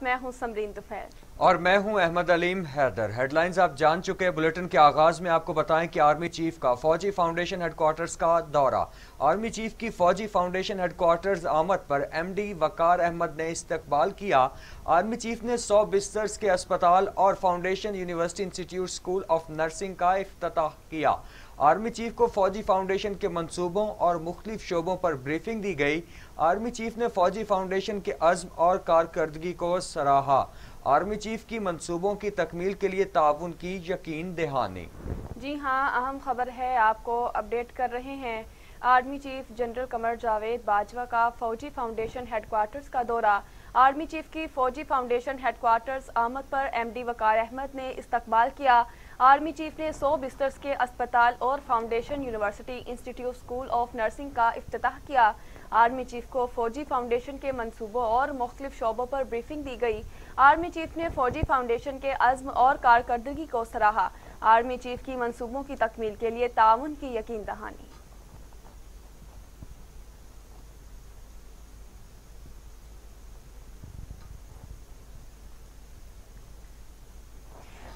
मैं हूं समरीन दोपहर और मैं हूं अहमद अलीम हैदर। हेडलाइंस आप जान चुके हैं। बुलेटिन के आगाज में आपको बताएं कि आर्मी चीफ का फौजी फाउंडेशन हेडक्वार्टर्स का दौरा। आर्मी चीफ की फौजी फाउंडेशन हेडक्वार्टर्स आमद पर एमडी वकार अहमद ने इस्तकबाल किया। आर्मी चीफ ने 100 बिस्तर्स के अस्पताल और foundation university institute school of nursing का इफ्तिताह किया। आर्मी चीफ को फौजी फाउंडेशन के मंसूबों और मुख्तलिफ शोबों पर ब्रीफिंग दी गई। आर्मी चीफ ने फौजी फाउंडेशन के अज़्म और कारकर्दगी को सराहा। आर्मी चीफ की मंसूबों की तकमील के लिए ताउन की यकीन दहानी। जी हाँ, अहम खबर है, आपको अपडेट कर रहे हैं। Army chief general Qamar Javed Bajwa का फौजी फाउंडेशन हेडक्वार्टर्स का दौरा। आर्मी चीफ की फौजी फाउंडेशन हेडक्वार्टर्स आमद पर एमडी वकार अहमद ने इस्तकबाल किया। आर्मी चीफ ने 100 बिस्तर्स के अस्पताल और foundation university institute school of nursing का इफ्तिताह किया। आर्मी चीफ को फौजी फाउंडेशन के मंसूबों और मुख्तलिफ शोबों पर ब्रीफिंग दी गई। आर्मी चीफ ने फौजी फाउंडेशन के अज़्म और कारकर्दगी को सराहा। आर्मी चीफ की मंसूबों की तकमील के लिए ताउन की यकीन दहानी।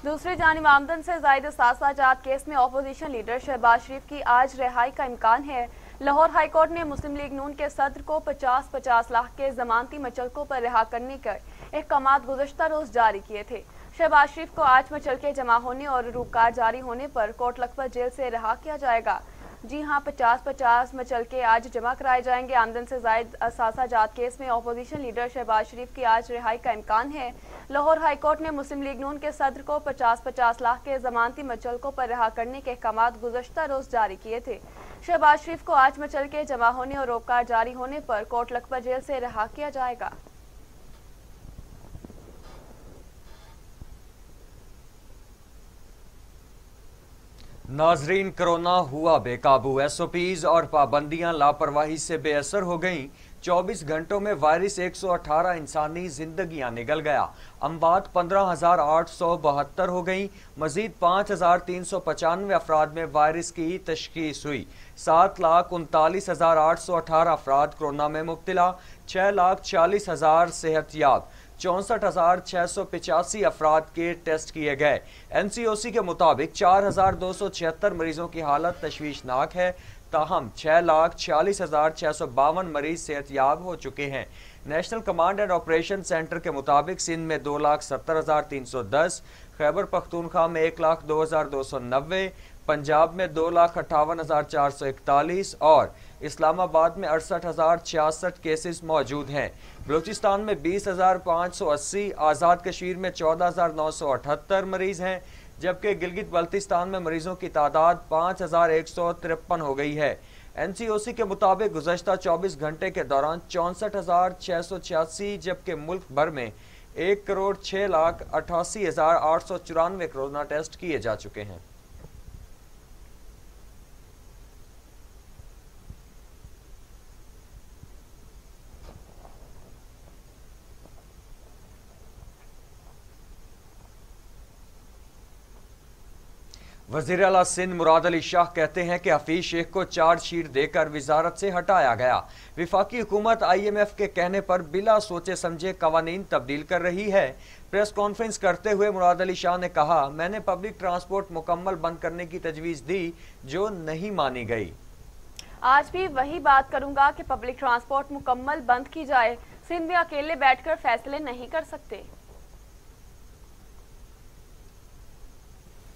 दूसरी जानिब आमदन से ज़ायद सासाजात केस में अपोजिशन लीडर शहबाज शरीफ की आज रिहाई का इम्कान है। लाहौर हाईकोर्ट ने मुस्लिम लीग नून के सदर को 50-50 लाख के जमानती मचलकों पर रिहा करने के अहकामात गुज़श्ता रोज जारी किए थे। शहबाज शरीफ को आज मचलके जमा होने और रूपकार जारी होने पर कोट लखपत जेल से रिहा किया जाएगा। जी हाँ, 50-50 मचलके आज जमा कराए जाएंगे। आमदन से जायद सासाजात केस में अपोजिशन लीडर शहबाज शरीफ की आज रिहाई का इम्कान है। लाहौर हाईकोर्ट ने मुस्लिम लीग नून के सदर को 50-50 लाख के जमानती मचलकों पर रिहा करने के अहकामात गुज़श्ता रोज जारी किए थे। शहबाज शरीफ को आज मचलके जमा होने और रोककार जारी होने पर कोट लखपत जेल से रिहा किया जाएगा। नाजरीन, कोरोना हुआ बेकाबू। एसओपीज और पाबंदियां लापरवाही से बेअसर हो गईं। 24 घंटों में वायरस 118 इंसानी जिंदगियां निगल गया। अमवात 15,872 हो गई। मजीद 5,395 अफराद में वायरस की तशखीस हुई। 7,39,818 अफराद कोरोना में मुब्तला। 6,40,000 सेहतयाब। 64,685 अफराद के टेस्ट किए गए। एनसीओसी के मुताबिक 4,276 मरीजों की हालत तशवीशनाक है। ताहम 6,46,652 मरीज सेहतयाब हो चुके हैं। National command and operation centre के मुताबिक सिंध में 2,70,310, खैबर पख्तूनख्वा में 1,02,290, पंजाब में 2,58,441 और इस्लामाबाद में 68,066 केसेस मौजूद हैं। बलूचिस्तान में 20,580, आज़ाद कश्मीर में 14,978 मरीज हैं, जबकि गिलगित बल्तिस्तान में मरीजों की तादाद 5,153 हो गई है। एनसीओसी के मुताबिक गुज़श्ता 24 घंटे के दौरान 64,686, जबकि मुल्क भर में 1,06,88,894 कोरोना टेस्ट किए जा चुके हैं। वज़ीर आला सिंध मुराद अली शाह कहते हैं कि हफीज शेख को चार्जशीट देकर वजारत से हटाया गया। विफाकी हुकूमत IMF के कहने पर बिला सोचे समझे कवानीन तब्दील कर रही है। प्रेस कॉन्फ्रेंस करते हुए मुराद अली शाह ने कहा, मैंने पब्लिक ट्रांसपोर्ट मुकम्मल बंद करने की तजवीज़ दी जो नहीं मानी गई। आज भी वही बात करूंगा कि पब्लिक ट्रांसपोर्ट मुकम्मल बंद की जाए। सिंध में अकेले बैठकर फैसले नहीं कर सकते।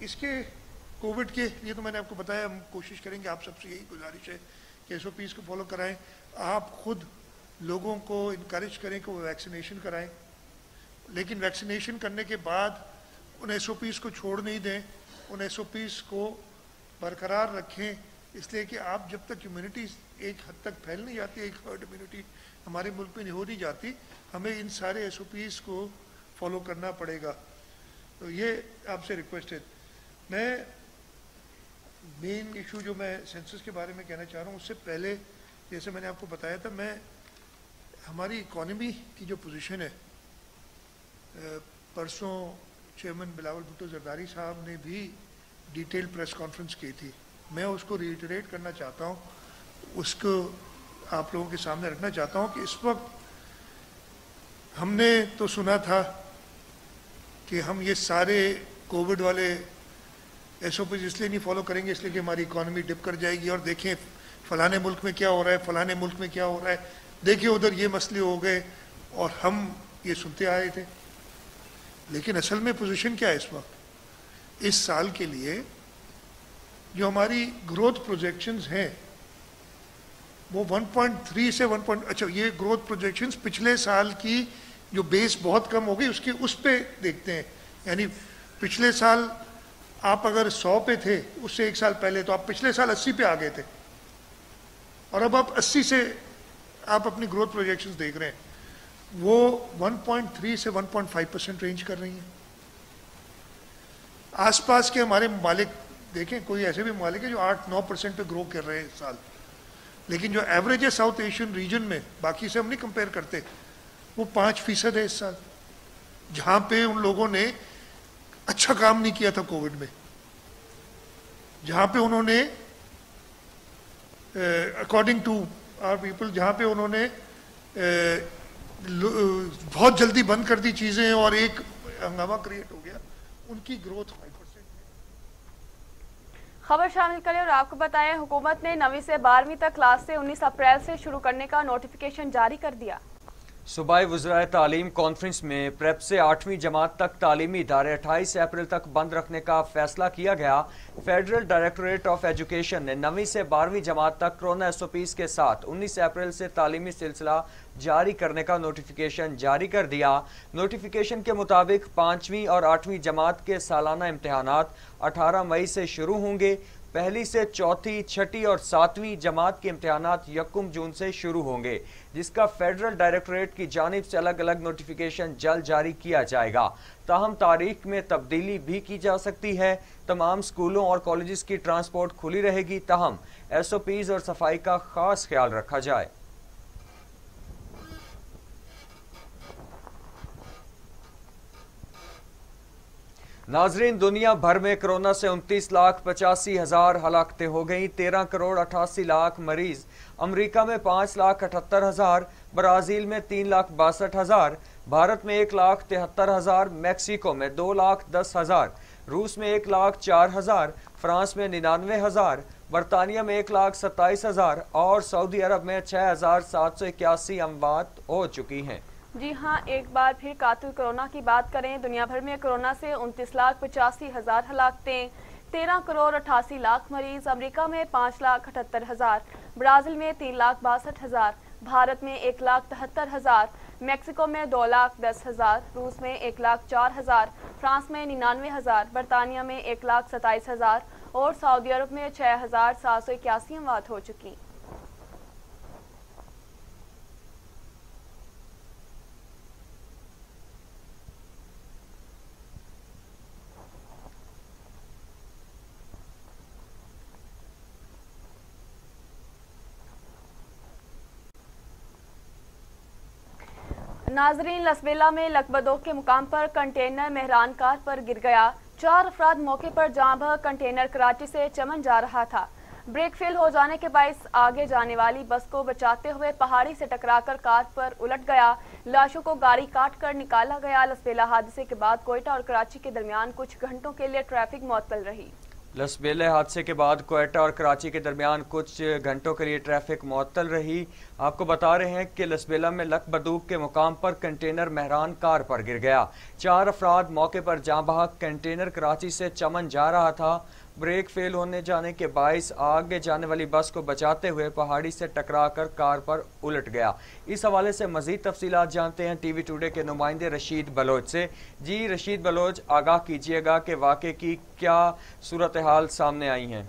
इसके कोविड के लिए तो मैंने आपको बताया, हम कोशिश करेंगे, आप सबसे यही गुजारिश है कि SOPs को फॉलो कराएं। आप खुद लोगों को इनकरेज करें कि वो वैक्सीनेशन कराएं, लेकिन वैक्सीनेशन करने के बाद उन SOPs को छोड़ नहीं दें, उन SOPs को बरकरार रखें, इसलिए कि आप जब तक इम्यूनिटी एक हद तक फैल नहीं जाती, एक हर्ड इम्यूनिटी हमारे मुल्क में हो नहीं जाती, हमें इन सारे SOPs को फॉलो करना पड़ेगा। तो ये आपसे रिक्वेस्ट है। मैं मेन इशू जो मैं सेंसस के बारे में कहना चाह रहा हूँ, उससे पहले जैसे मैंने आपको बताया था, मैं हमारी इकॉनमी की जो पोजीशन है, परसों चेयरमैन बिलावल भुट्टो जरदारी साहब ने भी डिटेल प्रेस कॉन्फ्रेंस की थी। मैं उसको रिइटरेट करना चाहता हूँ, उसको आप लोगों के सामने रखना चाहता हूँ कि इस वक्त हमने तो सुना था कि हम ये सारे कोविड वाले एसओपीज इसलिए नहीं फॉलो करेंगे इसलिए कि हमारी इकोनॉमी डिप कर जाएगी, और देखें फलाने मुल्क में क्या हो रहा है, फलाने मुल्क में क्या हो रहा है, देखिए उधर ये मसले हो गए, और हम ये सुनते आए थे। लेकिन असल में पोजीशन क्या है इस वक्त? इस साल के लिए जो हमारी ग्रोथ प्रोजेक्शंस हैं वो 1.3 से 1. अच्छा, ये ग्रोथ प्रोजेक्शंस पिछले साल की जो बेस बहुत कम हो गई उसके उस पे देखते हैं। यानी पिछले साल आप अगर 100 पे थे उससे एक साल पहले, तो आप पिछले साल 80 पे आ गए थे, और अब आप 80 से आप अपनी ग्रोथ प्रोजेक्शंस देख रहे हैं, वो 1.3 से 1.5% रेंज कर रही हैं। आसपास के हमारे ममालिक देखें, कोई ऐसे भी ममालिक है जो 8-9% पे ग्रो कर रहे हैं इस साल, लेकिन जो एवरेज है साउथ एशियन रीजन में, बाकी से हम नहीं कंपेयर करते, वो 5% है इस साल, जहां पे उन लोगों ने अच्छा काम नहीं किया था कोविड में, जहां पे उन्होंने अकॉर्डिंग टू आवर पीपल, जहां पे उन्होंने बहुत जल्दी बंद कर दी चीजें और एक हंगामा क्रिएट हो गया, उनकी ग्रोथ 5%। खबर शामिल करें और आपको बताएं, हुकूमत ने 9वीं से 12वीं तक क्लास से 19 अप्रैल से शुरू करने का नोटिफिकेशन जारी कर दिया। सूबाई वज़राए तालीम कॉन्फ्रेंस में प्रेप से 8वीं जमात तक तालीमी इदारे 28 अप्रैल तक बंद रखने का फैसला किया गया। फेडरल डायरेक्टोरेट ऑफ एजुकेशन ने 9वीं से 12वीं जमात तक कोरोना SOPs के साथ 19 अप्रैल से तालीमी सिलसिला जारी करने का नोटिफिकेशन जारी कर दिया। नोटिफिकेशन के मुताबिक 5वीं और 8वीं जमात के सालाना इम्तहानात 18 मई से शुरू होंगे। पहली से चौथी, छठी और 7वीं जमात के इम्तहानात 1 जून से शुरू होंगे, जिसका फेडरल डायरेक्टोरेट की जानिब से अलग अलग नोटिफिकेशन जल्द जारी किया जाएगा। ताहम तारीख में तब्दीली भी की जा सकती है। तमाम स्कूलों और कॉलेजेस की ट्रांसपोर्ट खुली रहेगी, ताहम SOPs और सफाई का खास ख्याल रखा जाए। नाजरीन, दुनिया भर में कोरोना से 29,85,000 हलाकतें हो गई। 13,88,00,000 मरीज। अमेरिका में 5,78,000, ब्राज़ील में 3,62,000, भारत में 1,73,000, मैक्सिको में 2,10,000, रूस में 1,04,000, फ्रांस में 99,000, बरतानिया में 1,27,000 और सऊदी अरब में 6,781 अमवात हो चुकी हैं। जी हाँ, एक बार फिर कातिल कोरोना की बात करें। दुनिया भर में कोरोना से 29,85,000 हलाकतें, 13,88,00,000 मरीज। अमेरिका में 5,78,000, ब्राज़ील में 3,62,000, भारत में 1,73,000, मैक्सिको में 2,10,000, रूस में 1,04,000, फ्रांस में 99,000, बरतानिया में 1,27,000 और सऊदी अरब में 6,781 अमवात हो चुकी। नाजरीन, लसबेला में लकबदोग के मुकाम पर कंटेनर मेहरान कार पर गिर गया। 4 अफराद मौके पर जाँ बहक। कंटेनर कराची से चमन जा रहा था। ब्रेक फेल हो जाने के बायस आगे जाने वाली बस को बचाते हुए पहाड़ी से टकराकर कार पर उलट गया। लाशों को गाड़ी काट कर निकाला गया। लसबेला हादसे के बाद कोयटा और कराची के दरमियान कुछ घंटों के लिए ट्रैफिक मुअत्तल रही। लसबेले हादसे के बाद कोयटा और कराची के दरमियान कुछ घंटों के लिए ट्रैफिक मुअत्तल रही। आपको बता रहे हैं कि लसबेला में लकबदूग के मुकाम पर कंटेनर मेहरान कार पर गिर गया। 4 अफराद मौके पर जाँ बहक। कंटेनर कराची से चमन जा रहा था। ब्रेक फेल होने जाने के बायस आगे जाने वाली बस को बचाते हुए पहाड़ी से टकराकर कार पर उलट गया। इस हवाले से मजीद तफसीलात जानते हैं टीवी टुडे के नुमाइंदे रशीद बलोच से। जी रशीद बलोच, आगाह कीजिएगा कि वाक़े की क्या सूरत हाल सामने आई हैं।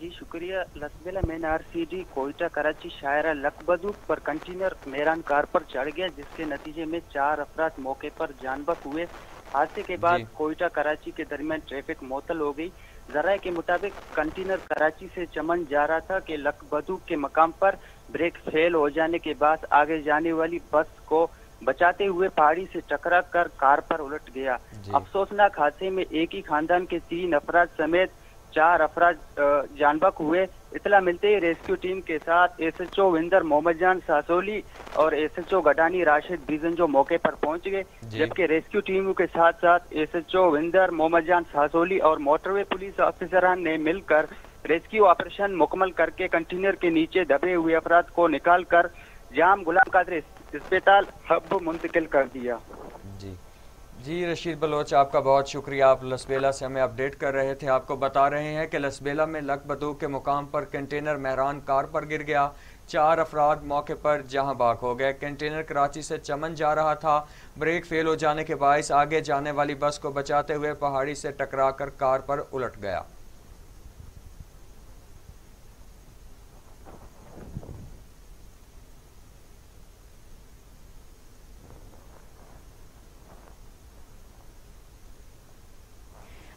जी शुक्रिया। लसबेला मेन RCD कोयटा कराची शायरा लकबदूग पर कंटेनर मेहरान कार पर चढ़ गया, जिसके नतीजे में 4 अफराद मौके पर जानबक हुए। हादसे के बाद कोयटा कराची के दरमियान ट्रैफिक मुअत्तल हो गई। जराये के मुताबिक कंटेनर कराची से चमन जा रहा था कि लकबदूग के मकाम पर ब्रेक फेल हो जाने के बाद आगे जाने वाली बस को बचाते हुए पहाड़ी से टकरा कर कार पर उलट गया। अफसोसनाक हादसे में एक ही खानदान के 3 अफराद समेत 4 अफराद जानबक हुए, इतला मिलते ही रेस्क्यू टीम के साथ एसएचओ विंदर मोहम्मद जान सासोली और एसएचओ गडानी राशिद बीजन मौके पर पहुंच गए, जबकि रेस्क्यू टीम के साथ साथ एसएचओ विंदर मोहम्मद जान सासोली और मोटरवे पुलिस ऑफिसरान ने मिलकर रेस्क्यू ऑपरेशन मुकम्मल करके कंटेनर के नीचे दबे हुए अफराद को निकालकर जाम गुलाम कादर अस्पताल हब मुंतकिल कर दिया। जी रशीद बलोच, आपका बहुत शुक्रिया। आप लसबेला से हमें अपडेट कर रहे थे। आपको बता रहे हैं कि लसबेला में लकबदू के मुकाम पर कंटेनर मेहरान कार पर गिर गया। 4 अफराद मौके पर जहां बाग हो गए। कंटेनर कराची से चमन जा रहा था। ब्रेक फेल हो जाने के बायस आगे जाने वाली बस को बचाते हुए पहाड़ी से टकराकर कार पर उलट गया।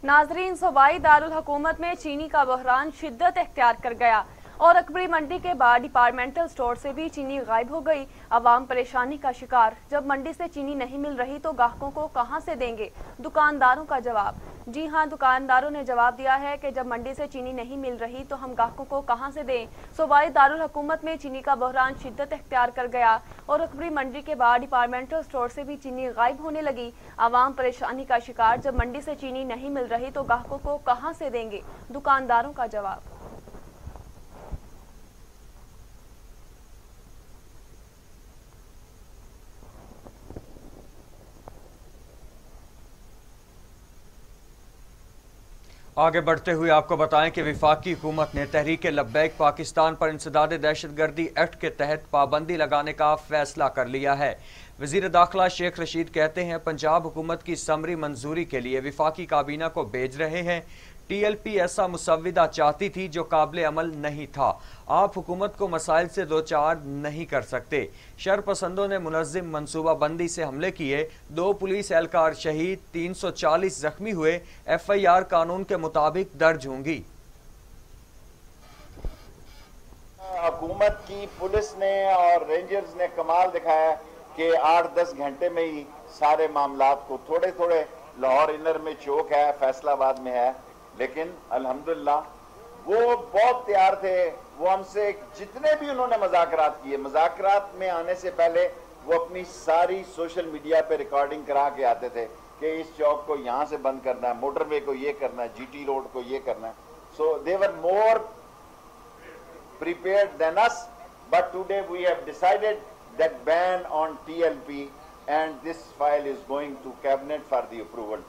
नाजरीन, सूबाई दारुल हुकूमत में चीनी का बहरान शिद्दत इख्तियार कर गया और अकबरी मंडी के बाद डिपार्टमेंटल स्टोर से भी चीनी गायब हो गई। अवाम परेशानी का शिकार। जब मंडी से चीनी नहीं मिल रही तो ग्राहकों को कहां से देंगे? दुकानदारों का जवाब। जी हां, दुकानदारों ने जवाब दिया है कि जब मंडी से चीनी नहीं मिल रही तो हम ग्राहकों को कहां से दें। सूबाई दारुल हुकूमत में चीनी का बहरान शिद्दत इख्तियार कर गया और अकबरी मंडी के बाद डिपार्टमेंटल स्टोर से भी चीनी गायब होने लगी। अवाम परेशानी का शिकार। जब मंडी से चीनी नहीं मिल रही तो ग्राहकों को कहां से देंगे? दुकानदारों का जवाब। आगे बढ़ते हुए आपको बताएं कि वफाकी हुकूमत ने तहरीक लब्बैक पाकिस्तान पर इंसदाद दहशतगर्दी एक्ट के तहत पाबंदी लगाने का फैसला कर लिया है। वज़ीर दाखिला शेख रशीद कहते हैं, पंजाब हुकूमत की समरी मंजूरी के लिए वफाकी काबीना को भेज रहे हैं। TLP ऐसा मुसव्विदा चाहती थी जो काबिल अमल नहीं था। आप हुकूमत को मसाइल से दो चार नहीं कर सकते। शरपसंदों ने मुनज़्ज़म मनसूबाबंदी से हमले किए। 2 पुलिस एहलकार शहीद, 340 जख्मी हुए। FIR कानून के मुताबिक दर्ज होंगी। हुकूमत की पुलिस ने और रेंजर्स ने कमाल दिखाया कि 8-10 घंटे में ही सारे मामलात को, थोड़े थोड़े लाहौर इनर में चौक है, फैसलाबाद में है, लेकिन अल्हम्दुलिल्लाह वो बहुत तैयार थे। वो हमसे जितने भी उन्होंने मुज़ाकरात किए, मुज़ाकरात में आने से पहले वो अपनी सारी सोशल मीडिया पे रिकॉर्डिंग करा के आते थे कि इस चौक को यहाँ से बंद करना है, मोटरवे को ये करना है, GT रोड को ये करना है। So they were more prepared than us, but today we have decided that ban on TLP and this file is going to cabinet for the approval.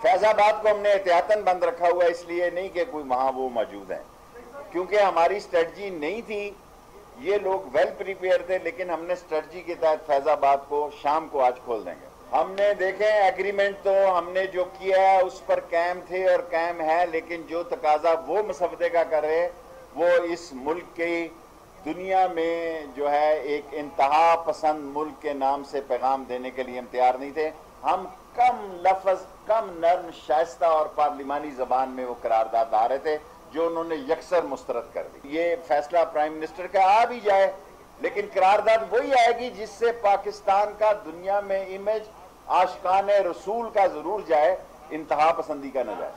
Faizabad को हमने एहतियातन बंद रखा हुआ, इसलिए नहीं कि कोई वहां वो मौजूद है, क्योंकि हमारी स्ट्रेटजी नहीं थी। ये लोग वेल प्रिपेयर थे, लेकिन हमने स्ट्रेटजी के तहत फैजाबाद को शाम को आज खोल देंगे। हमने देखें एग्रीमेंट तो हमने जो किया है उस पर कायम थे और कायम है, लेकिन जो तकाजा वो मुसवदे का कर रहे वो इस मुल्क की दुनिया में जो है एक इंतहा पसंद मुल्क के नाम से पैगाम देने के लिए हम तैयार नहीं थे। हम कम लफ्ज, कम नर्म, शाइस्ता और पार्लिमानी जबान में वो करारदाद ला रहे थे जो उन्होंने यकसर मुस्तरद कर दी। ये फैसला प्राइम मिनिस्टर का आ भी जाए, लेकिन करारदाद वही आएगी जिससे पाकिस्तान का दुनिया में इमेज आशिकाने रसूल का जरूर जाए, इंतहा पसंदी का न जाए।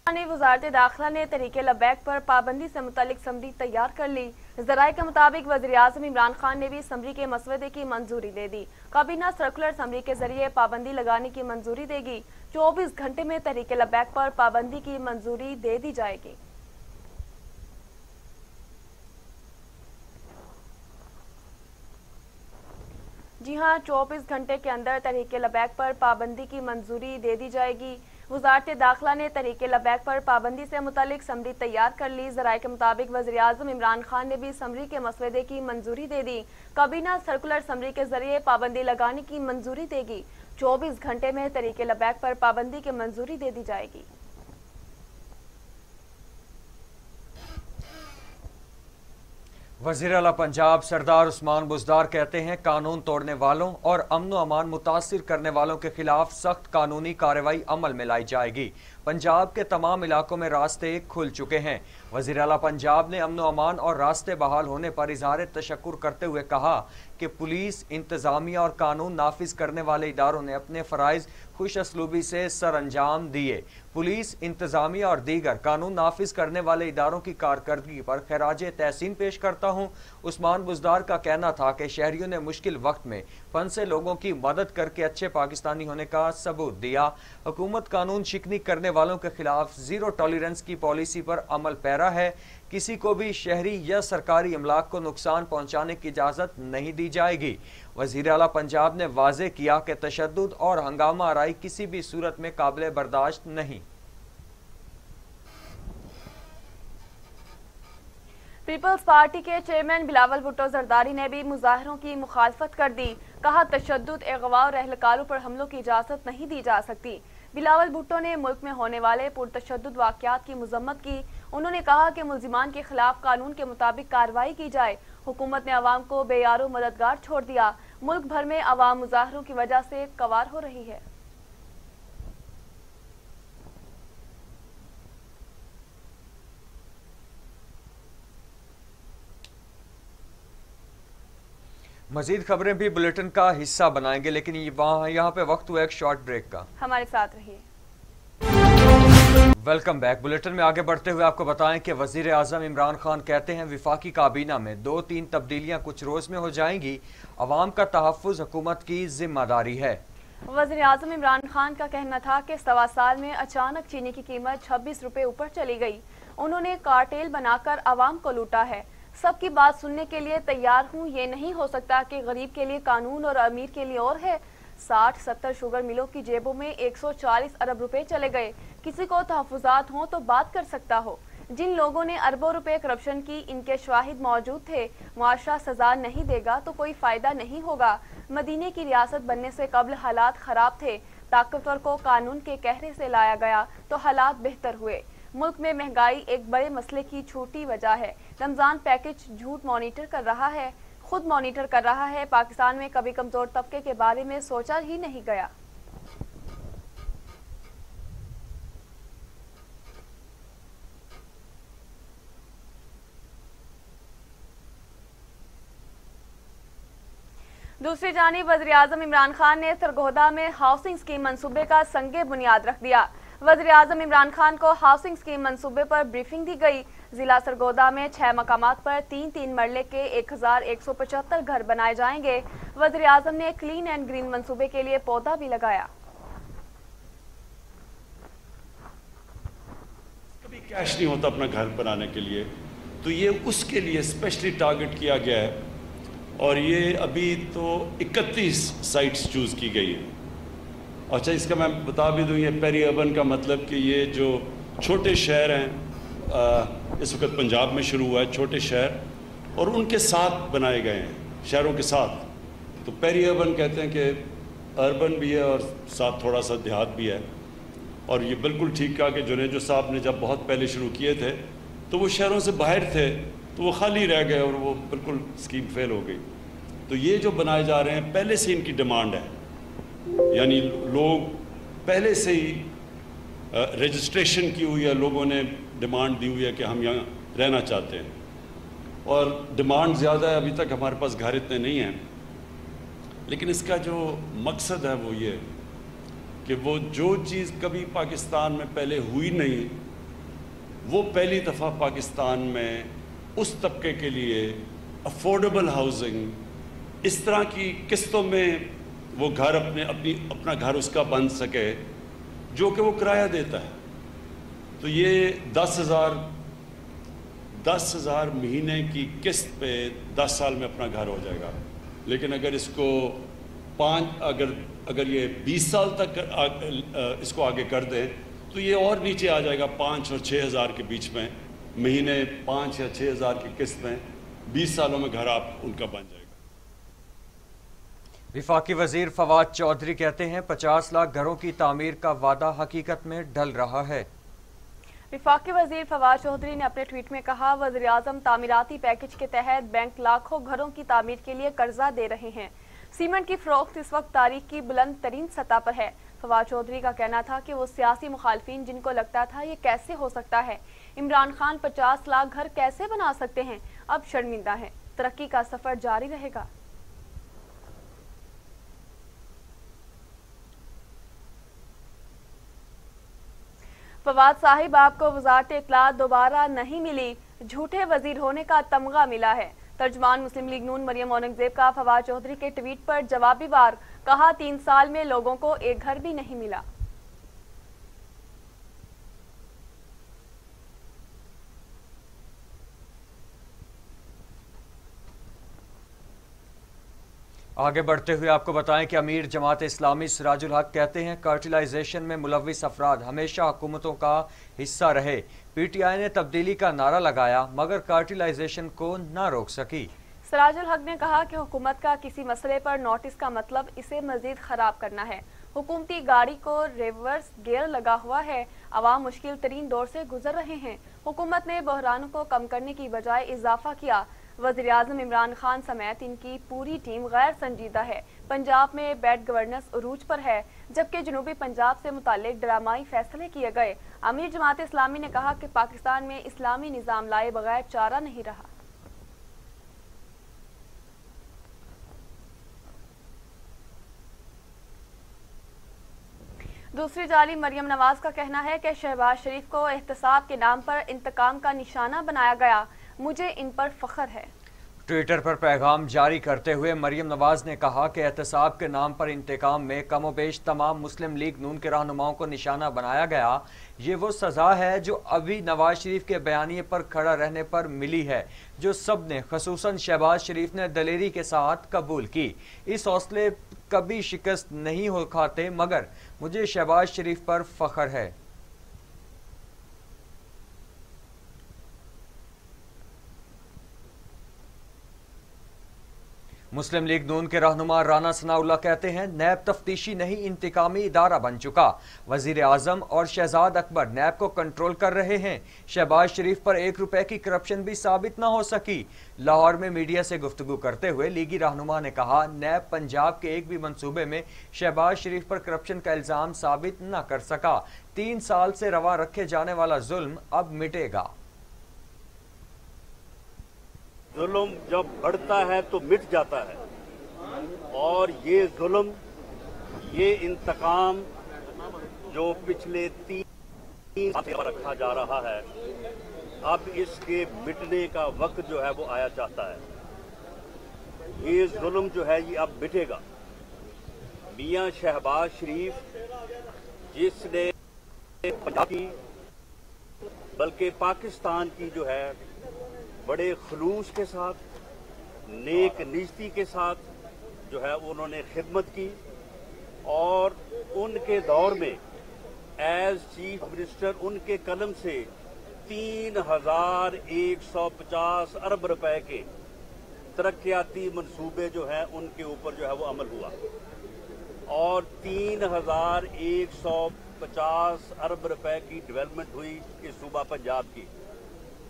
वज़ारत दाखिला ने तहरीक लब्बैक पर पाबंदी से मुतालिक समरी तैयार कर ली। ज़राए के मुताबिक वज़ीर-ए-आज़म इमरान खान ने भी समरी के मसवदे की मंजूरी दे दी। काबीना सर्कुलर समरी के जरिए पाबंदी लगाने की मंजूरी देगी। 24 घंटे में तहरीक लब्बैक पर पाबंदी की मंजूरी दे दी जाएगी। जी हां, 24 घंटे के अंदर तहरीक लब्बैक पर पाबंदी की मंजूरी दे दी जाएगी। वज़ारत दाखिला ने तहरीक लब्बैक पर पाबंदी से मुतालिक समरी तैयार कर ली। ज़राए के मुताबिक वज़ीर-ए-आज़म इमरान खान ने भी समरी के मसवदे की मंजूरी दे दी। काबीना सर्कुलर समरी के जरिए पाबंदी लगाने की मंजूरी देगी। 24 घंटे में तहरीक लब्बैक पर पाबंदी की मंजूरी दे दी जाएगी। वज़ीर आला पंजाब सरदार उस्मान बुज़दार कहते हैं, कानून तोड़ने वालों और अमन व अमान मुतासिर करने वालों के खिलाफ सख्त कानूनी कार्रवाई अमल में लाई जाएगी। पंजाब के तमाम इलाकों में रास्ते खुल चुके हैं। वज़ीर आला पंजाब ने अमन व अमान और रास्ते बहाल होने पर इज़हार तशक्कुर करते हुए कहा कि पुलिस, इंतज़ामिया और कानून नाफिज करने वाले इदारों ने अपने फ़राइज़ खुश असलूबी से सर अंजाम दिए। पुलिस, इंतज़ामिया और दीगर कानून नाफिज करने वाले इदारों की कारकर्दगी पर खैराज तहसीन पेश करता हूँ। उस्मान बुज़दार का कहना था कि शहरियों ने मुश्किल वक्त में फंसे लोगों की मदद करके अच्छे पाकिस्तानी होने का सबूत दिया। हुकूमत कानून शिकनी करने वालों के खिलाफ ज़ीरो टॉलरेंस की पॉलिसी पर अमल पैरा है। किसी को भी शहरी या सरकारी अमलाक को नुकसान पहुंचाने की इजाज़त नहीं दी जाएगी। वज़ीर आला पंजाब ने वाज़ेह किया कि तशद्दुद और हंगामा आराई किसी भी सूरत में काबिल बर्दाश्त नहीं। पीपल्स पार्टी के चेयरमैन बिलावल भुट्टो जरदारी ने भी मुजाहिरों की मुखालफत कर दी। कहा, तशद्दुद, अगवा और अहलकारों पर हमलों की इजाज़त नहीं दी जा सकती। बिलावल भुट्टो ने मुल्क में होने वाले पुरतशद्दुद वाक़यात की मज़म्मत की। उन्होंने कहा कि मुल्ज़िमान के खिलाफ कानून के मुताबिक कार्रवाई की जाए। हुकूमत ने अवाम को बेयारो मददगार छोड़ दिया। मुल्क भर में अवाम मुजाहिरों की वजह से कवार हो रही है। मजीद खबरें भी बुलेटिन का हिस्सा बनाएंगे, लेकिन यहाँ पे वक्त हुआ एक शॉर्ट ब्रेक का। हमारे साथ रहिए। Welcome back. बुलेटिन में आगे बढ़ते हुए आपको बताएं कि वजीर आजम इमरान खान कहते हैं विफाकी काबीना में 2-3 तब्दीलियां कुछ रोज में हो जाएंगी। अवाम का तहफ़्फ़ुज़ हुकूमत की जिम्मेदारी है। वज़ीर आज़म इमरान खान का कहना था कि 1.25 साल में अचानक चीनी की कीमत 26 रुपए ऊपर चली गई। उन्होंने कार्टेल बनाकर अवाम को लूटा है। सबकी बात सुनने के लिए तैयार हूँ। ये नहीं हो सकता कि गरीब के लिए कानून और अमीर के लिए और है। 60-70 शुगर मिलों की जेबों में 140 अरब रुपए चले गए। किसी को तहफ़्फ़ुज़ात हों तो बात कर सकता हो। जिन लोगों ने अरबों रुपए करप्शन की, इनके शाहिद मौजूद थे। मुआशरा सजा नहीं देगा तो कोई फायदा नहीं होगा। मदीने की रियासत बनने से कबल हालात खराब थे। ताकतवर को कानून के कहरे से लाया गया तो हालात बेहतर हुए। मुल्क में महंगाई एक बड़े मसले की छोटी वजह है। रमजान पैकेज झूठ मॉनिटर कर रहा है, खुद मॉनिटर कर रहा है। पाकिस्तान में कभी कमजोर तबके के बारे में सोचा ही नहीं गया। दूसरी जानिब वज़ीर आज़म इमरान खान ने सरगोदा में हाउसिंग स्कीम मंसूबे का संगे बुनियाद रख दिया। वज़ीर आज़म इमरान खान को हाउसिंग स्कीम मंसूबे पर ब्रीफिंग दी गई। जिला सरगोदा में 6 मकामात पर 3-3 मरले के 1175 घर बनाए जाएंगे। वज़ीर आज़म ने क्लीन एंड ग्रीन मंसूबे के लिए पौधा भी लगाया। कभी कैश नहीं होता अपना घर बनाने के लिए, तो ये उसके लिए स्पेशली टारगेट किया गया है। और ये अभी तो 31 साइट्स चूज़ की गई है। अच्छा, इसका मैं बता भी दूँ, ये पेरी अर्बन का मतलब कि ये जो छोटे शहर हैं, इस वक्त पंजाब में शुरू हुआ है छोटे शहर, और उनके साथ बनाए गए हैं, शहरों के साथ। तो पेरी अर्बन कहते हैं कि अर्बन भी है और साथ थोड़ा सा देहात भी है। और ये बिल्कुल ठीक कहा कि जुनेजो साहब ने जब बहुत पहले शुरू किए थे तो वो शहरों से बाहर थे, तो वो खाली रह गए और वो बिल्कुल स्कीम फेल हो गई। तो ये जो बनाए जा रहे हैं, पहले से इनकी डिमांड है, यानी लोग पहले से ही रजिस्ट्रेशन की हुई है, लोगों ने डिमांड दी हुई है कि हम यहाँ रहना चाहते हैं। और डिमांड ज़्यादा है, अभी तक हमारे पास घर इतने नहीं हैं। लेकिन इसका जो मकसद है वो ये कि वो जो चीज़ कभी पाकिस्तान में पहले हुई नहीं, वो पहली दफ़ा पाकिस्तान में उस तबके के लिए अफोर्डेबल हाउसिंग, इस तरह की किस्तों में वो घर अपना घर उसका बन सके जो कि वो किराया देता है। तो ये 10,000 महीने की किस्त पे 10 साल में अपना घर हो जाएगा। लेकिन अगर इसको अगर ये 20 साल तक इसको आगे कर दें तो ये और नीचे आ जाएगा, 5 और 6 हज़ार के बीच में महीने, 5 या 6 हज़ार की किस्त में 20 सालों में घर आप उनका बन जाएगा। विफाकी वजीर फवाद चौधरी कहते हैं 50 लाख घरों की तामीर का वादा हकीकत में ढल रहा है। विफाकी वजीर फवाद चौधरी ने अपने ट्वीट में कहा, वज़ीर आज़म तामीराती पैकेज के तहत बैंक लाखों घरों की तामीर के लिए कर्जा दे रहे हैं। सीमेंट की फरोख्त इस वक्त तारीख की बुलंद तरीन सतह पर है। फवाद चौधरी का कहना था कि वो सियासी मुखालफिन जिनको लगता था ये कैसे हो सकता है, इमरान खान 50 लाख घर कैसे बना सकते हैं, अब शर्मिंदा है। तरक्की का सफर जारी रहेगा। फवाद साहिब, आपको वजारत इत्तलात दोबारा नहीं मिली, झूठे वजीर होने का तमगा मिला है। तर्जुमान मुस्लिम लीग नून मरियम औरंगजेब का फवाद चौधरी के ट्वीट पर जवाबी वार, कहा 3 साल में लोगों को एक घर भी नहीं मिला। आगे बढ़ते हुए आपको बताएं कि अमीर जमात इस्लामी सिराजुल हक कहते हैं कार्टिलाइजेशन में मुलविस अफराद हमेशा हुकूमतों का हिस्सा रहे। पीटीआई ने तब्दीली का नारा लगाया मगर कार्टिलाइजेशन को ना रोक सकी। सिराजुल हक ने कहा कि हुकूमत का किसी मसले पर नोटिस का मतलब इसे मजीद खराब करना है। हुकूमती गाड़ी को रिवर्स गियर लगा हुआ है। अवाम मुश्किल तरीन दौर से गुजर रहे हैं। हुकूमत ने बहरानों को कम करने की बजाय इजाफा किया। वज़ीर आज़म इमरान खान समेत इनकी पूरी टीम गैर संजीदा है। पंजाब में बैड गवर्नेंस उरूज पर है, जबकि जनूबी पंजाब से मुतालिक ड्रामाई फैसले किए गए। अमीर जमात इस्लामी ने कहा कि पाकिस्तान में इस्लामी निज़ाम लाए बगैर चारा नहीं रहा। दूसरी जाली मरियम नवाज का कहना है कि शहबाज शरीफ को एहतसाब के नाम पर इंतकाम का निशाना बनाया गया, मुझे इन पर फख्र है। ट्विटर पर पैगाम जारी करते हुए मरियम नवाज ने कहा कि एहतसाब के नाम पर इंतकाम में कमोबेश तमाम मुस्लिम लीग नून के रहनुमाओं को निशाना बनाया गया। ये वो सज़ा है जो अभी नवाज शरीफ के बयानिए पर खड़ा रहने पर मिली है, जो सब ने खसूसन शहबाज शरीफ ने दलेरी के साथ कबूल की। इस हौसले कभी शिकस्त नहीं हो खाते, मगर मुझे शहबाज शरीफ पर फख्र है। मुस्लिम लीग नून के रहनुमा राना सनाउल्लाह कहते हैं नैब तफ्तीशी नहीं इंतकामी इदारा बन चुका। वजीर आजम और शहजाद अकबर नैब को कंट्रोल कर रहे हैं। शहबाज शरीफ पर 1 रुपए की करप्शन भी साबित ना हो सकी। लाहौर में मीडिया से गुफ्तगू करते हुए लीगी रहनुमा ने कहा नैब पंजाब के एक भी मंसूबे में शहबाज शरीफ पर करप्शन का इल्जाम साबित न कर सका। 3 साल से रवा रखे जाने वाला जुल्म अब मिटेगा। जुल्म जब बढ़ता है तो मिट जाता है, और ये जुल्म, ये इंतकाम जो पिछले 3 साल से रखा जा रहा है, अब इसके मिटने का वक्त जो है वो आया चाहता है। ये जुल्म जो है ये अब मिटेगा। मियां शहबाज शरीफ जिसने पंजाब की बल्कि पाकिस्तान की जो है बड़े खलूस के साथ, नेक नियति के साथ जो है उन्होंने खिदमत की, और उनके दौर में एज चीफ मिनिस्टर उनके कलम से 3150 अरब रुपए के तरक्याती मंसूबे जो हैं उनके ऊपर जो है वो अमल हुआ, और 3150 अरब रुपए की डेवलपमेंट हुई इस सूबा पंजाब की।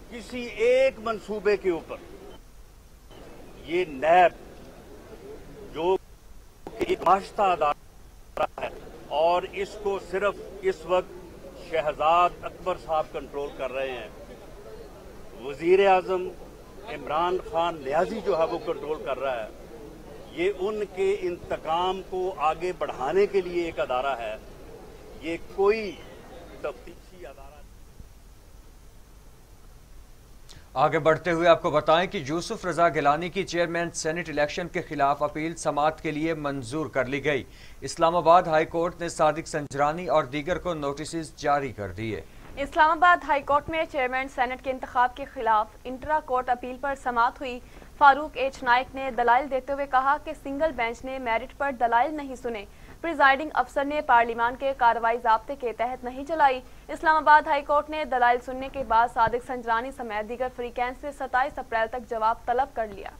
किसी एक मंसूबे के ऊपर ये नैब जो एक माश्ता अदारा है, और इसको सिर्फ इस वक्त शहजाद अकबर साहब कंट्रोल कर रहे हैं। वजीर आजम इमरान खान न्याजी जो है वो कंट्रोल कर रहा है। ये उनके इंतकाम को आगे बढ़ाने के लिए एक अदारा है, ये कोई तफ्तीशी अदारा। आगे बढ़ते हुए आपको बताएं कि यूसुफ रजा गिलानी की चेयरमैन सेनेट इलेक्शन के खिलाफ अपील समाअत के लिए मंजूर कर ली गई। इस्लामाबाद हाई कोर्ट ने सादिक संजरानी और दीगर को नोटिस जारी कर दिए। इस्लामाबाद हाई कोर्ट में चेयरमैन सेनेट के इंतखाब के खिलाफ इंट्रा कोर्ट अपील पर समाअत हुई। फारूक एच नाइक ने दलाइल देते हुए कहा कि सिंगल बेंच ने मेरिट पर दलाइल नहीं सुने। प्रिजाइडिंग अफसर ने पार्लियामान के कार्रवाई ज़ाब्ते के तहत नहीं चलाई। इस्लामाबाद हाई कोर्ट ने दलाइल सुनने के बाद सादिक संजरानी समेत दीगर फरीकैन से 27 अप्रैल तक जवाब तलब कर लिया।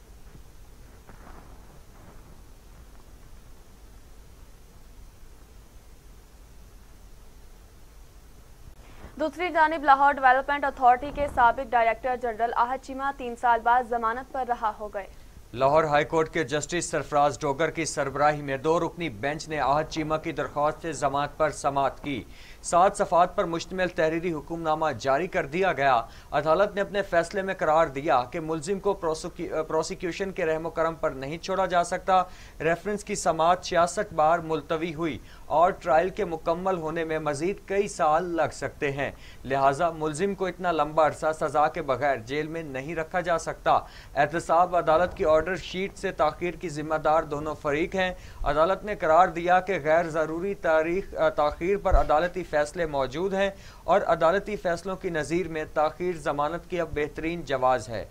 दूसरी जानिब लाहौर डेवलपमेंट अथॉरिटी के साबिक डायरेक्टर जनरल आहद चीमा 3 साल बाद जमानत पर रहा हो गए। लाहौर हाईकोर्ट के जस्टिस सरफराज डोगर की सरबराही में 2 रुकनी बेंच ने आहत चीमा की दरख्वास्त से जमात पर समाअत की। 7 सफ़ात पर मुश्तमिल तहरीरी हुक्मनामा जारी कर दिया गया। अदालत ने अपने फैसले में करार दिया कि मुलजिम को प्रोसिक्यूशन के रहमो करम पर नहीं छोड़ा जा सकता। रेफरेंस की समाअत 66 बार मुलतवी हुई और ट्रायल के मुकम्मल होने में मजीद कई साल लग सकते हैं, लिहाजा मुलजिम को इतना लंबा अरसा सजा के बगैर जेल में नहीं रखा जा सकता। एहतसाब अदालत की ऑर्डर शीट से ताखीर की जिम्मेदार दोनों फरीक हैं। अदालत ने करार दिया कि गैर ज़रूरी ताखीर पर अदालती फैसले मौजूद हैं और अदालती फैसलों की नज़ीर में ताखीर जमानत की अब बेहतरीन जवाज़ है।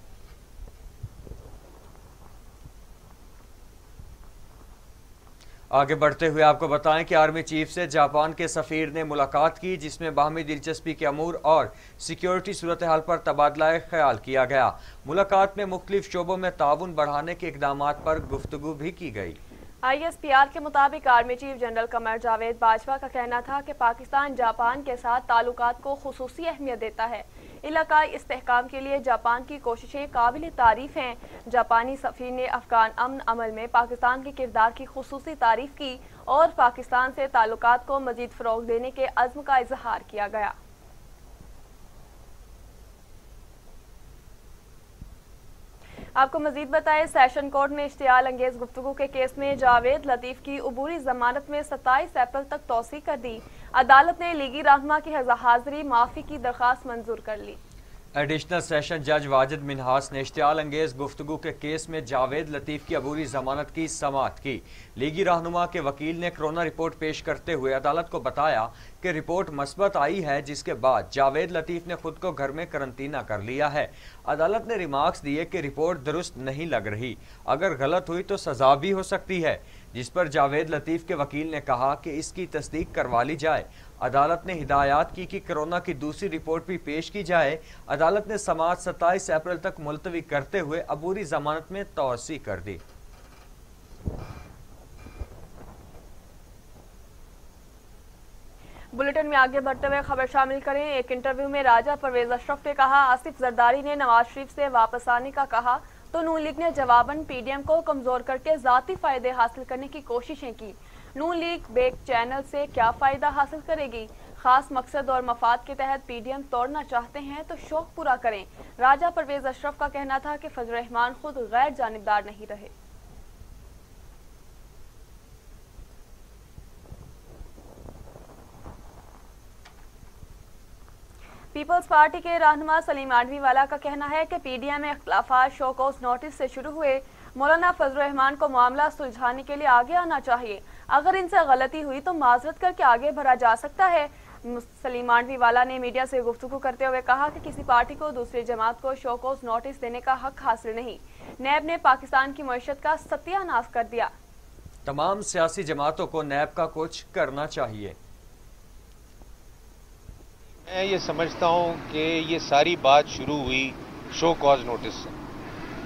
आगे बढ़ते हुए आपको बताएं कि आर्मी चीफ से जापान के सफ़ीर ने मुलाकात की, जिसमें बाहमी दिलचस्पी के अमूर और सिक्योरिटी सूरत हाल पर तबादला ख्याल किया गया। मुलाकात में मुख्तलिफ शोबों में ताउन बढ़ाने के इकदाम पर गुफ्तगू भी की गई। ISPR के मुताबिक army chief general Qamar Javed Bajwa का कहना था कि पाकिस्तान जापान के साथ ताल्लुकात को खुसूसी अहमियत देता है। इलाकाई इस्तेहकाम के लिए जापान की कोशिशें काबिल तारीफ हैं। जापानी सफ़ीर ने अफगान अमन अमल में पाकिस्तान के किरदार की खुसूसी तारीफ की और पाकिस्तान से ताल्लुकात को मजीद फ़रोग देने के अज़्म का इजहार किया गया। आपको मजीद बताएं, सेशन कोर्ट में इश्तियाल अंगेज गुफ्तगू के केस में जावेद लतीफ की अबूरी जमानत में 27 अप्रैल तक तौसी कर दी। अदालत ने लीगी रहनुमा की हाजिरी माफी की दरख्वास्त मंजूर कर ली। एडिशनल सेशन जज वाजिद मिन्हास ने इश्तियाल अंगेज गुफ्तगू के केस में जावेद लतीफ की अबूरी जमानत की समाअत की। लीगी रहनुमा के वकील ने कोरोना रिपोर्ट पेश करते हुए अदालत को बताया कि रिपोर्ट मस्बत आई है, जिसके बाद जावेद लतीफ ने खुद को घर में करंतना कर लिया है। अदालत ने रिमार्क्स दिए कि रिपोर्ट दुरुस्त नहीं लग रही, अगर गलत हुई तो सजा भी हो सकती है, जिस पर जावेद लतीफ के वकील ने कहा कि इसकी तस्दीक करवा ली जाए। अदालत ने हिदायत की कि कोरोना की दूसरी रिपोर्ट भी पेश की जाए। अदालत ने समाअत 27 अप्रैल तक मुलतवी करते हुए अबूरी जमानत में तौसी कर दी। बुलेटिन में आगे बढ़ते हुए खबर शामिल करें। एक इंटरव्यू में राजा परवेज अशरफ ने कहा, आसिफ जरदारी ने नवाज शरीफ से वापस आने का कहा तो नून लीग ने जवाबन PDM को कमजोर करके जाती फायदे हासिल करने की कोशिशें की। नून लीग बेक चैनल से क्या फायदा हासिल करेगी? खास मकसद और मफाद के तहत PDM तोड़ना चाहते हैं तो शौक पूरा करें। राजा परवेज अशरफ का कहना था कि फजल रहमान खुद गैर जानिबदार नहीं रहे। पीपल्स पार्टी के रहनुमा सलीम आडवीवाला का कहना है कि PDM में इख्तिलाफात शोकॉज नोटिस से शुरू हुए। मौलाना फजल रहमान को मामला सुलझाने के लिए आगे आना चाहिए। अगर इनसे गलती हुई तो माजरत करके आगे बढ़ा जा सकता है। सलीम आडवीवाला ने मीडिया से गुफ्तगू करते हुए कहा कि किसी पार्टी को दूसरी जमात को शोकॉज नोटिस देने का हक हासिल नहीं। नैब ने पाकिस्तान की मईशत का सत्यानाश कर दिया। तमाम सियासी जमातों को नैब का कुछ करना चाहिए। मैं ये समझता हूँ कि ये सारी बात शुरू हुई शो कॉज नोटिस से।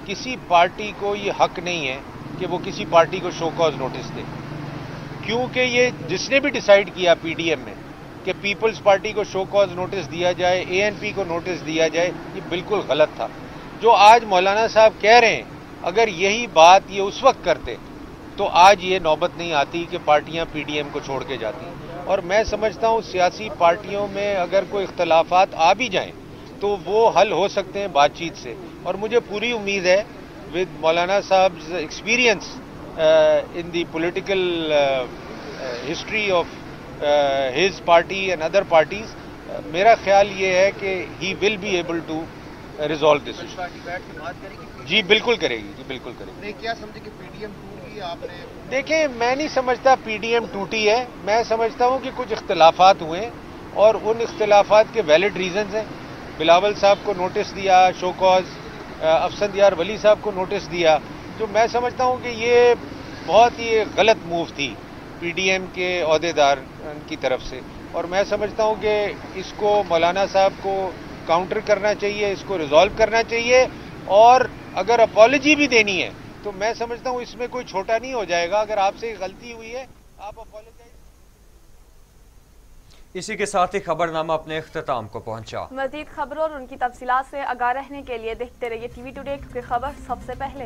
किसी पार्टी को ये हक नहीं है कि वो किसी पार्टी को शो कॉज नोटिस दे, क्योंकि ये जिसने भी डिसाइड किया PDM में कि पीपल्स पार्टी को शो कॉज नोटिस दिया जाए, ANP को नोटिस दिया जाए, ये बिल्कुल गलत था। जो आज मौलाना साहब कह रहे हैं, अगर यही बात ये उस वक्त करते तो आज ये नौबत नहीं आती कि पार्टियां PDM को छोड़ के जाती। और मैं समझता हूँ सियासी पार्टियों में अगर कोई इख्तलाफात आ भी जाएं तो वो हल हो सकते हैं बातचीत से। और मुझे पूरी उम्मीद है विद मौलाना साहब experience in the political history of his party and other parties, मेरा ख्याल ये है कि he will be able to resolve this issue. जी बिल्कुल करेगी, जी बिल्कुल करेगी। क्या समझे कि PDM टूट गई? आपने देखें, मैं नहीं समझता PDM टूटी है। मैं समझता हूँ कि कुछ इख्तलाफात हुए और उन इख्तलाफात के वैलिड रीजंस हैं। बिलावल साहब को नोटिस दिया शो कॉज, अफसंदयार वली साहब को नोटिस दिया, जो मैं समझता हूँ कि ये बहुत ही गलत मूव थी PDM के अहदेदार की तरफ से। और मैं समझता हूँ कि इसको मौलाना साहब को काउंटर करना चाहिए, इसको रिजॉल्व करना चाहिए। और अगर अपॉलजी भी देनी है तो मैं समझता हूँ इसमें कोई छोटा नहीं हो जाएगा। अगर आपसे गलती हुई है आप अपॉलोजाइज। इसी के साथ ही खबरनामा अपने इख्तिताम को पहुंचा। मजीद खबरों और उनकी तफसीलात से आगाह रहने के लिए देखते रहिए TV टुडे, क्योंकि खबर सबसे पहले।